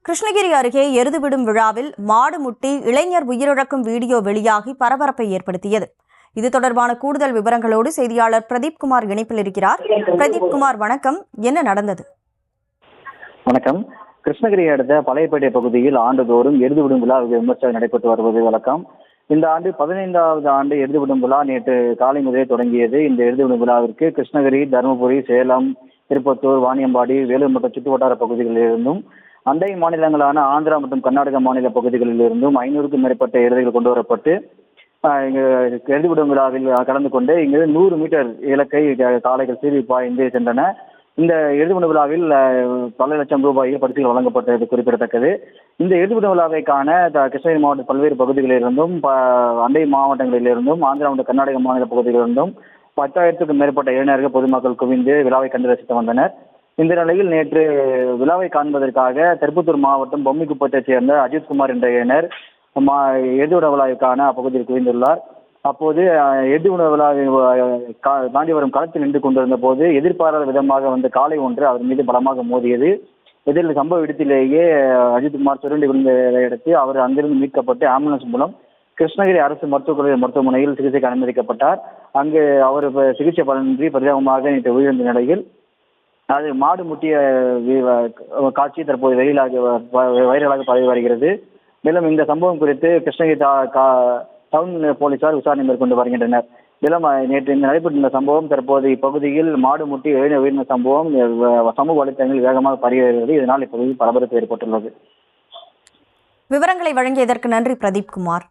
கிருஷ்ணகிரி அருகே எருதுவிடும் விழாவில் மாடு முட்டி இளைஞர் உயிரிழக்கும் வீடியோ வெளியாகி பரபரப்பை ஏற்படுத்தியது. இது தொடர்பான கூடுதல் விவரங்களோடு செய்தியாளர் பிரதீப்குமார் இணைப்பில் இருக்கிறார். பிரதீப்குமார், வணக்கம். என்ன நடந்தது? வணக்கம். கிருஷ்ணகிரி அடுத்த பழையப்பேட்டை பகுதியில் ஆண்டுதோறும் எருதுவிடும் விழா விமர்சனம் நடைபெற்று வருவது வழக்கம். இந்த ஆண்டு 15வது ஆண்டு எருதுவிடும் விழா நேற்று காலை முதலே தொடங்கியது. இந்த எருதுவிடும் விழாவிற்கு கிருஷ்ணகிரி, தருமபுரி, சேலம், திருப்பத்தூர், வாணியம்பாடி, வேலூர் மற்றும் சுற்றுவட்டார பகுதிகளிலிருந்தும் அண்டை மாநிலங்களான ஆந்திரா மற்றும் கர்நாடக மாநில பகுதிகளிலிருந்தும் 500க்கும் மேற்பட்ட எருதுகள் கொண்டு வரப்பட்டு எருதுவிடும் விழாவில் கலந்து கொண்டு இங்கு 100 மீட்டர் இலக்கை காளைகள் சீறி பாய்ந்து சென்றன. இந்த எருதுவிடும் விழாவில் பல லட்சம் ரூபாயில் பரிசுகள் வழங்கப்பட்டது குறிப்பிடத்தக்கது. இந்த எருதுவிடும் விழாவை காண கிருஷ்ணகிரி மாவட்ட பல்வேறு பகுதிகளிலிருந்தும் அண்டை மாவட்டங்களிலிருந்தும் ஆந்திரா மற்றும் கர்நாடக மாநில பகுதிகளிலிருந்தும் 10,000க்கும் மேற்பட்ட இளைஞர்கள் பொதுமக்கள் குவிந்து விழாவை கண்டு ரசித்து வந்தனர். இந்த நிலையில் நேற்று விழாவை காண்பதற்காக திருப்பத்தூர் மாவட்டம் பொம்மிக்குப்பத்தைச் சேர்ந்த அஜித்குமார் என்ற இளைஞர் எருதுவிட விழாவிற்கான அப்பகுதியில் குவிந்துள்ளார். அப்போது எருதுவிட விழாவை தாண்டி வரும் களத்தில் நின்று கொண்டிருந்த போது எதிர்பாராத விதமாக வந்த காளை ஒன்று அவர் மீது பலமாக மோதியது. இதில் சம்பவ இடத்திலேயே அஜித்குமார் சுருண்டி விழுந்ததை அடுத்து அவர் அங்கிருந்து மீட்கப்பட்டு ஆம்புலன்ஸ் மூலம் கிருஷ்ணகிரி அரசு மருத்துவமனையில் சிகிச்சைக்கு அனுமதிக்கப்பட்டார். அங்கு அவர் சிகிச்சை பலனின்றி பரிதாபமாக நேற்று உயிரிழந்த நிலையில் அது மாடு முட்டிய காட்சி தற்போது வைரலாக பரவி வருகிறது. மேலும் இந்த சம்பவம் குறித்து கிருஷ்ணகிரி டவுன் போலீசார் விசாரணை மேற்கொண்டு வருகின்றனர். மேலும் நேற்று நடைபெற்ற இந்த சம்பவம் தற்போது இப்பகுதியில் மாடு முட்டி இளைஞர் உயிரிழந்த சம்பவம் சமூக வலைத்தளங்களில் வேகமாக பரவி வருகிறது. இதனால் இப்பகுதியில் பரபரப்பு ஏற்பட்டுள்ளது. விவரங்களை வழங்கியதற்கு நன்றி பிரதீப்குமார்.